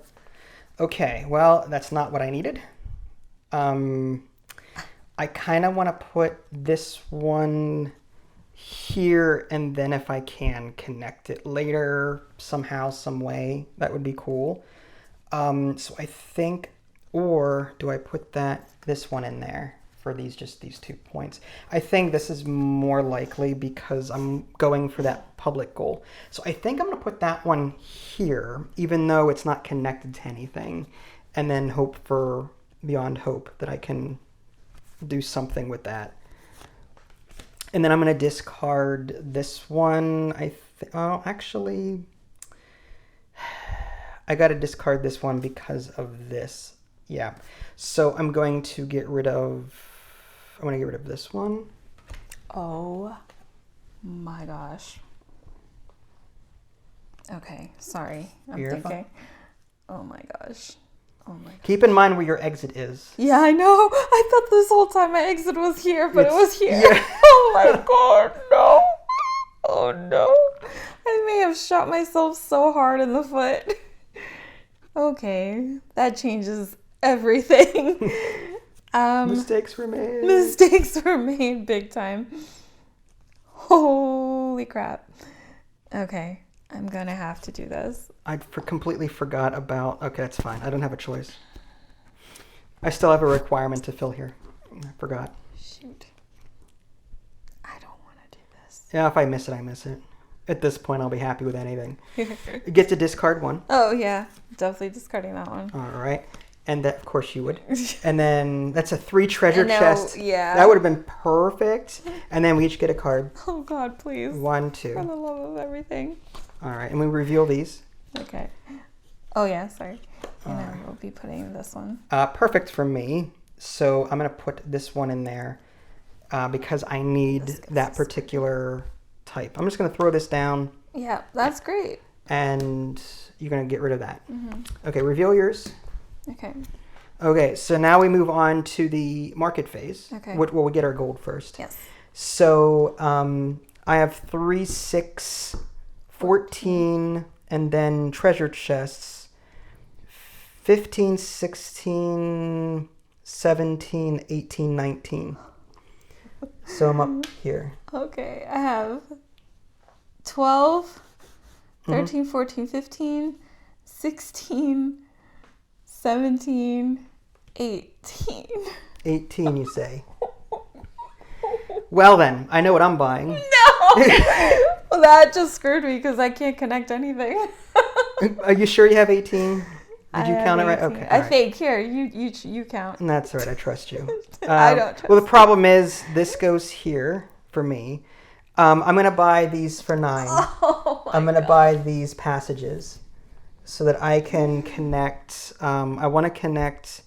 Okay, well, that's not what I needed. I kind of want to put this one here, and then if I can connect it later somehow, some way, that would be cool. So I think, or do I put this one in there for just these 2 points? I think this is more likely because I'm going for that public goal. So I think I'm going to put that one here, even though it's not connected to anything, and then hope for beyond hope that I can do something with that. And then I'm going to discard this one. Actually, I got to discard this one because of this. Yeah. So I'm going to get rid of... I want to get rid of this one. Oh my gosh. Okay, sorry. I'm thinking. Oh my gosh. Oh my God. Keep in mind where your exit is. Yeah, I know. I thought this whole time my exit was here, but it was here. Yeah. Oh my God, no. Oh no. I may have shot myself so hard in the foot. Okay, that changes everything. Mistakes were made. Mistakes were made big time. Holy crap. Okay, I'm gonna have to do this. I completely forgot about... Okay, that's fine. I don't have a choice. I still have a requirement to fill here. I forgot. Shoot. I don't want to do this. Yeah, if I miss it, I miss it. At this point, I'll be happy with anything. You get to discard 1. Oh, yeah. Definitely discarding that one. All right. And that, of course, you would. And then that's a 3 treasure chest. Yeah. That would have been perfect. And then we each get a card. Oh, God, please. 1, 2. For the love of everything. All right. And we reveal these. Okay. Oh, yeah. Sorry. And I will be putting this one. Perfect for me. So I'm going to put this one in there because I need that particular type. I'm just going to throw this down. Yeah, that's great. And you're going to get rid of that. Mm-hmm. Okay, reveal yours. Okay. Okay, so now we move on to the market phase. Okay. Well, we get our gold first. Yes. So I have 3, 6, 14, and then treasure chests. 15, 16, 17, 18, 19. So I'm up here. Okay, I have 12, 13, 14, 15, 16, 17, 18. 18, you say? Well then, I know what I'm buying. No! Well, that just screwed me because I can't connect anything. Are you sure you have 18? Did you count it right? 18. Okay. I all right. think. Here, you count. And that's all right. I trust you. I don't trust Well, the problem is this goes here for me. I'm going to buy these for 9. Oh I'm going to buy these passages so that I can connect. I want to connect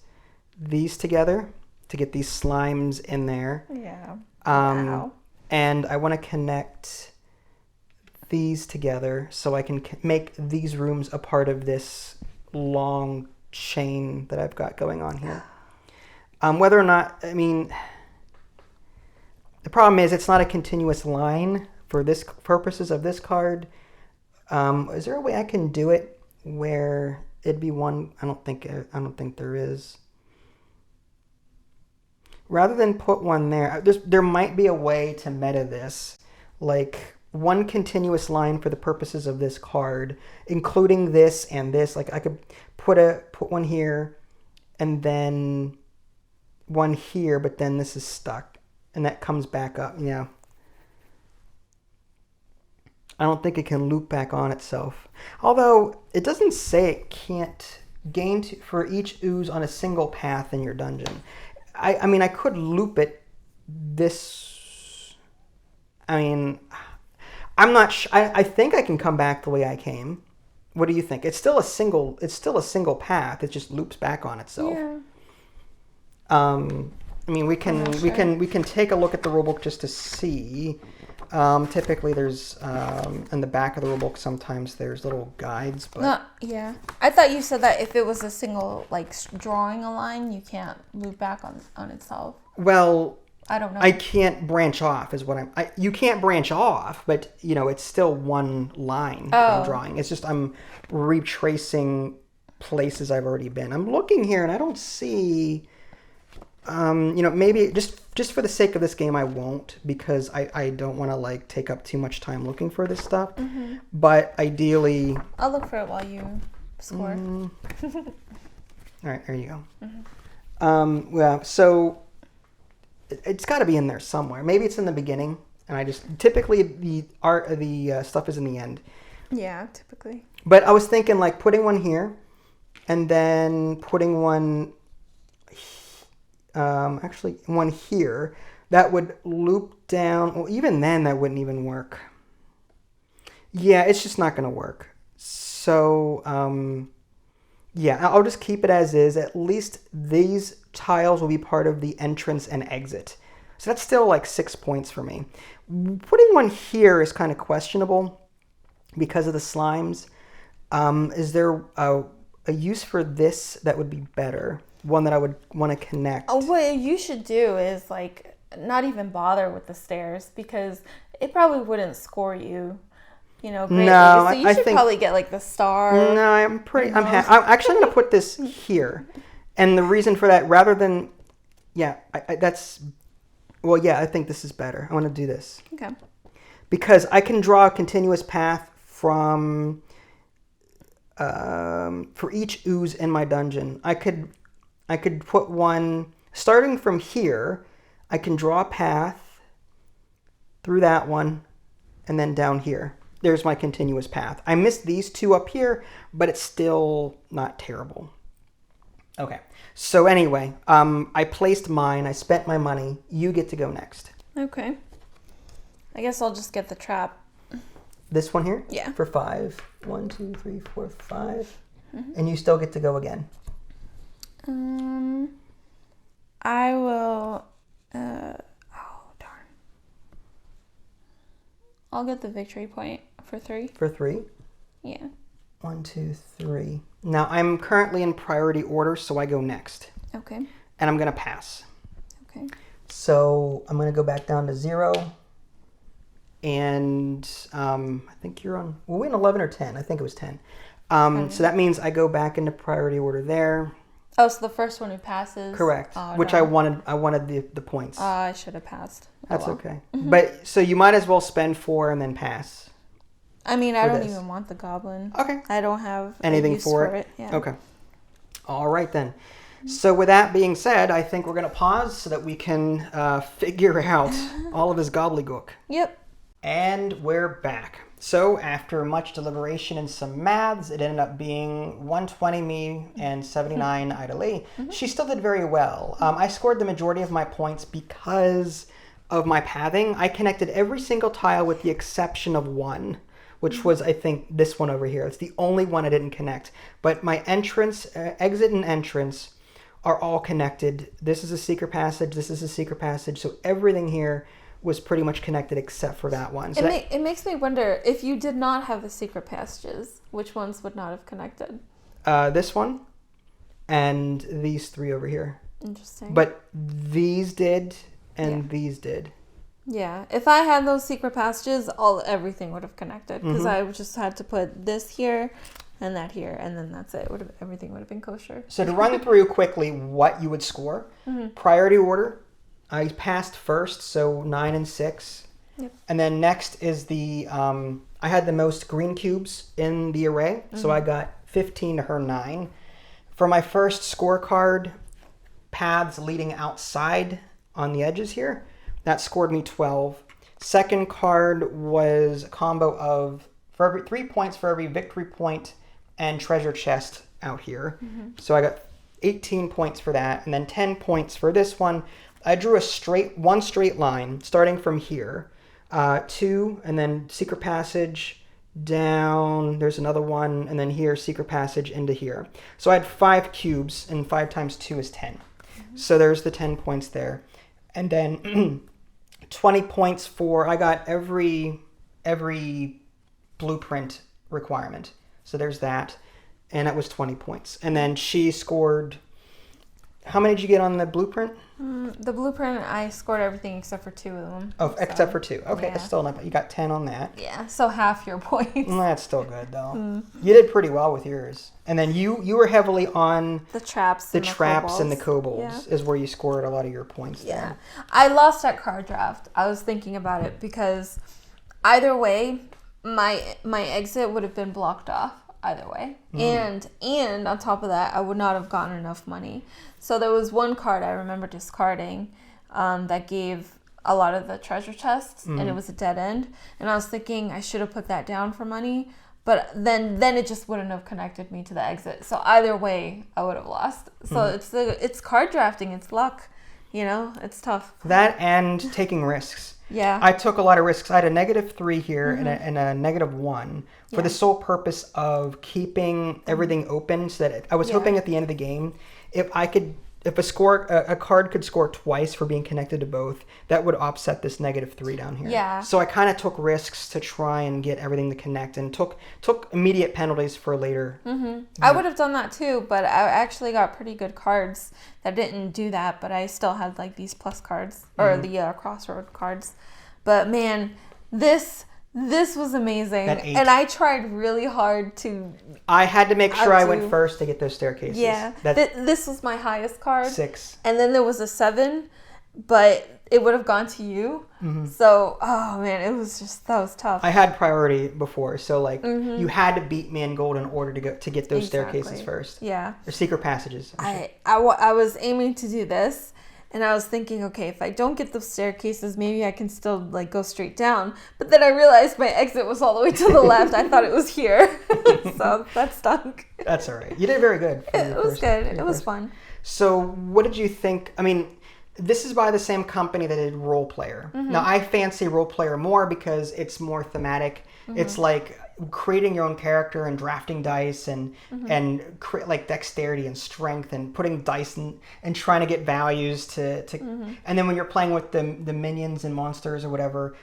these together to get these slimes in there. Yeah. Wow. And I want to connect these together so I can make these rooms a part of this long chain that I've got going on here. Whether or not, I mean, the problem is it's not a continuous line for this purposes of this card. Is there a way I can do it where it'd be one? I don't think there is. Rather than put one there might be a way to meta this, like one continuous line for the purposes of this card, including this and this. Like I could put one here, and then one here, but then this is stuck, and that comes back up. Yeah. I don't think it can loop back on itself. Although it doesn't say it can't gain for each ooze on a single path in your dungeon. I mean, I could loop it this. I mean, I'm not. I think I can come back the way I came. What do you think? It's still a single. It's still a single path. It just loops back on itself. Yeah. I mean, we can take a look at the rulebook just to see. Typically, there's in the back of the rulebook. Sometimes there's little guides. But No, yeah. I thought you said that if it was a single, like drawing a line, you can't loop back on itself. Well, I don't know. I can't branch off, is what you can't branch off, but it's still one line I'm drawing. It's just I'm retracing places I've already been. I'm looking here and I don't see. Maybe just for the sake of this game, I won't, because I don't want to take up too much time looking for this stuff. Mm-hmm. But ideally, I'll look for it while you score. All right, there you go. Mm-hmm. So it's got to be in there somewhere. Maybe it's in the beginning, and I just typically the stuff is in the end. Yeah, typically. But I was thinking putting one here, and then putting one. Actually, one here that would loop down. Well, even then, that wouldn't even work. Yeah, it's just not going to work. So, yeah, I'll just keep it as is. At least these tiles will be part of the entrance and exit. So that's still 6 points for me. Putting one here is kind of questionable because of the slimes. Is there a use for this that would be better? One that I would want to connect. Oh, what you should do is not even bother with the stairs, because it probably wouldn't score you, greatly. No, so you should probably get the star. No, I'm actually going to put this here, and the reason for that, rather than, I think this is better. I want to do this. Okay. Because I can draw a continuous path from for each ooze in my dungeon. I could put one, starting from here, I can draw a path through that one and then down here. There's my continuous path. I missed these two up here, but it's still not terrible. Okay, so anyway, I placed mine. I spent my money. You get to go next. Okay. I guess I'll just get the trap. This one here? Yeah. For 5. 1, 2, 3, 4, 5. Mm-hmm. And you still get to go again. I will, darn. I'll get the victory point for 3. For 3? Yeah. 1, 2, 3. Now, I'm currently in priority order, so I go next. Okay. And I'm going to pass. Okay. So I'm going to go back down to 0. And I think you're on, were we in 11 or 10? I think it was 10. So that means I go back into priority order there. Oh, so the first one who passes? Correct. Oh, which no. I wanted the points. I should have passed. That's okay. But so you might as well spend 4 and then pass. I mean, I don't even want the goblin. Okay. I don't have anything use for it. Yeah. Okay. All right then. So with that being said, I think we're going to pause so that we can figure out all of his gobbledygook. Yep. And we're back. So after much deliberation and some maths, it ended up being 120 me and 79 Ida Lee. She still did very well. I scored the majority of my points because of my pathing. I connected every single tile with the exception of one, which was, I think, this one over here. It's the only one I didn't connect. But my entrance, exit and entrance are all connected. This is a secret passage. This is a secret passage. So everything here was pretty much connected except for that one. So it makes me wonder, if you did not have the secret passages, which ones would not have connected? This one and these three over here. Interesting. But these did and these did. Yeah, if I had those secret passages, everything would have connected, because I just had to put this here and that here, and then that's it. Everything would have been kosher. So to run through quickly what you would score, priority order, I passed first, so 9 and 6. Yep. And then next is the, I had the most green cubes in the array, so I got 15 to her 9. For my first scorecard, paths leading outside on the edges here, that scored me 12. Second card was a combo of 3 points for every victory point and treasure chest out here. So I got 18 points for that, and then 10 points for this one. I drew one straight line starting from here, 2, and then secret passage down. There's another one, and then here secret passage into here. So I had 5 cubes, and 5 times 2 is 10. So there's the 10 points there, and then 20 points for, I got every blueprint requirement. So there's that, and that was 20 points. And then she scored. How many did you get on the blueprint? The blueprint, I scored everything except for 2 of them. Oh, except for 2. Okay, that's still enough. You got 10 on that. Yeah, so half your points. That's still good, though. You did pretty well with yours. And then you were heavily on the traps. The traps and the kobolds is where you scored a lot of your points. Yeah. There. I lost at card draft. I was thinking about it because either way, my exit would have been blocked off. Either way, and on top of that, I would not have gotten enough money. So there was one card I remember discarding that gave a lot of the treasure chests, and it was a dead end. And I was thinking I should have put that down for money, but then it just wouldn't have connected me to the exit. So either way, I would have lost. So it's card drafting, it's luck, it's tough. That and taking risks. Yeah. I took a lot of risks. I had a -3 here and a -1 for the sole purpose of keeping everything open, so that I was hoping at the end of the game, if a card could score twice for being connected to both, that would offset this -3 down here. Yeah. So I kind of took risks to try and get everything to connect, and took immediate penalties for later. I would have done that too, but I actually got pretty good cards that didn't do that, but I still had like these plus cards or the crossroad cards. But man, this was amazing, and I tried really hard to. I had to make sure I went first to get those staircases. Yeah, this was my highest card. 6, and then there was a 7, but it would have gone to you. So, oh man, that was tough. I had priority before, so like you had to beat me in gold in order to get those staircases first. Yeah, or secret passages. I was aiming to do this. And I was thinking, okay, if I don't get the staircases, maybe I can still like go straight down. But then I realized my exit was all the way to the left. I thought it was here. So that stunk. That's all right. You did very good. It was good. It was fun. So what did you think? I mean, this is by the same company that did Role Player. Now, I fancy Role Player more because it's more thematic. It's like creating your own character and drafting dice and like dexterity and strength and putting dice and trying to get values to and then when you're playing with the minions and monsters or whatever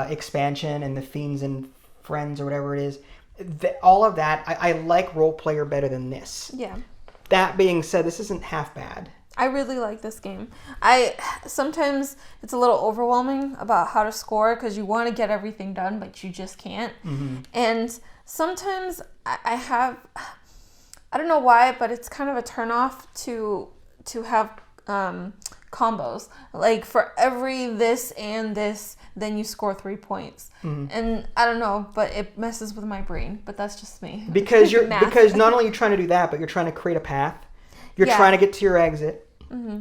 expansion and the fiends and friends or whatever it is, all of that, I like Role Player better than this. Yeah. That being said, this isn't half bad. I really like this game. Sometimes it's a little overwhelming about how to score because you want to get everything done, but you just can't. And sometimes I don't know why, but it's kind of a turnoff to have combos. Like for every this and this, then you score 3 points. And I don't know, but it messes with my brain. But that's just me. Because not only are you trying to do that, but you're trying to create a path. You're trying to get to your exit.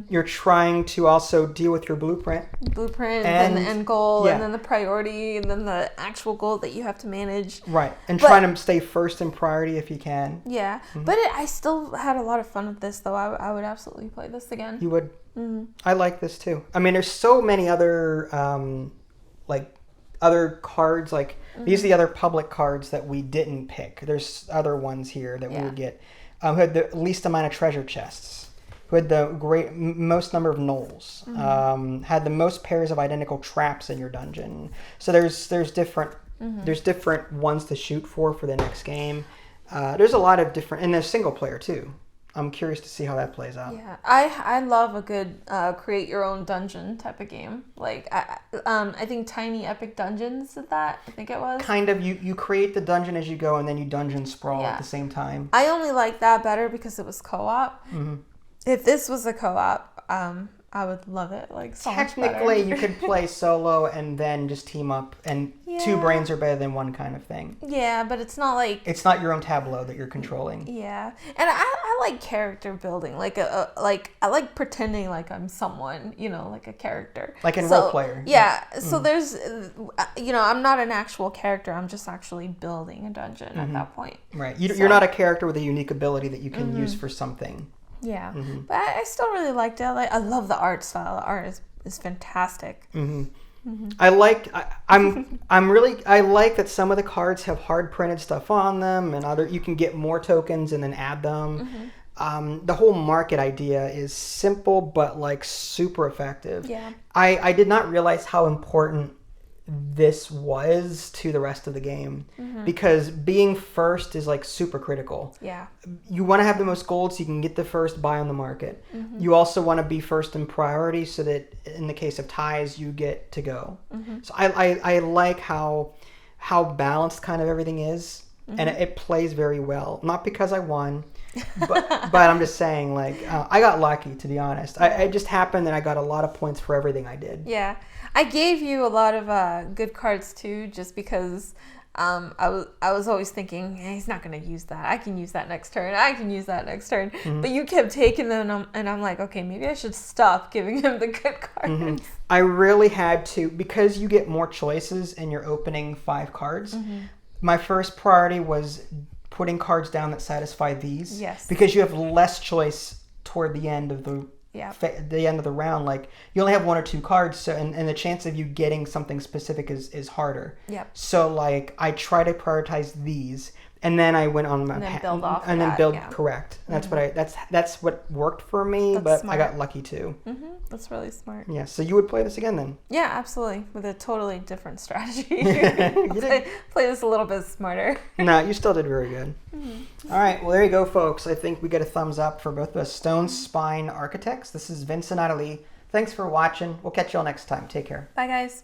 You're trying to also deal with your blueprint. And then the end goal, yeah. and then the priority, and then the actual goal that you have to manage. Right, and trying to stay first in priority if you can. Yeah, but I still had a lot of fun with this, though. I would absolutely play this again. You would? I like this too. I mean, there's so many other, other cards, like these are the other public cards that we didn't pick. There's other ones here that we would get. Who had the least amount of treasure chests, who had the most number of gnolls, had the most pairs of identical traps in your dungeon. So there's different ones to shoot for the next game. There's a lot of different, and there's single player too. I'm curious to see how that plays out. Yeah, I love a good create your own dungeon type of game. Like I think Tiny Epic Dungeons did that. I think it was. Kind of, you create the dungeon as you go, and then you dungeon sprawl at the same time. I only like that better because it was co-op. If this was a co-op, I would love it. Like so technically, you could play solo and then just team up, and two brains are better than one kind of thing. Yeah, but it's not like it's not your own tableau that you're controlling. Yeah, and I like character building. Like I like pretending like I'm someone, like a character. Like in role player. Yeah. So there's, I'm not an actual character. I'm just actually building a dungeon at that point. Right. You're not a character with a unique ability that you can use for something. Yeah, but I still really liked it. I love the art style. The art is fantastic. I like that some of the cards have hard printed stuff on them, and you can get more tokens and then add them. The whole market idea is simple but like super effective. Yeah, I did not realize how important this was to the rest of the game, because being first is like super critical. Yeah, you want to have the most gold so you can get the first buy on the market. You also want to be first in priority so that in the case of ties you get to go. So I like how balanced kind of everything is, and it plays very well. Not because I won, but I'm just saying, like, I got lucky, to be honest. It just happened that I got a lot of points for everything I did. Yeah, I gave you a lot of good cards too, just because I was always thinking, he's not going to use that. I can use that next turn. I can use that next turn. But you kept taking them, and I'm like, okay, maybe I should stop giving him the good cards. I really had to, because you get more choices in your opening 5 cards. My first priority was putting cards down that satisfy these. Yes. Because you have less choice toward the end of the round. Like, you only have 1 or 2 cards, so and the chance of you getting something specific is harder. Yep. So like, I try to prioritize these, and then I went on my and then build off and of then build that, correct. That's that's what worked for me. That's but smart. I got lucky too. That's really smart. Yeah. So you would play this again then? Yeah, absolutely, with a totally different strategy. Did. Play this a little bit smarter. No, you still did very good. All right, well, there you go, folks. I think we get a thumbs up for both of us. Stonespine Architects. This is Vincent Adelie. Thanks for watching. We'll catch you all next time. Take care. Bye, guys.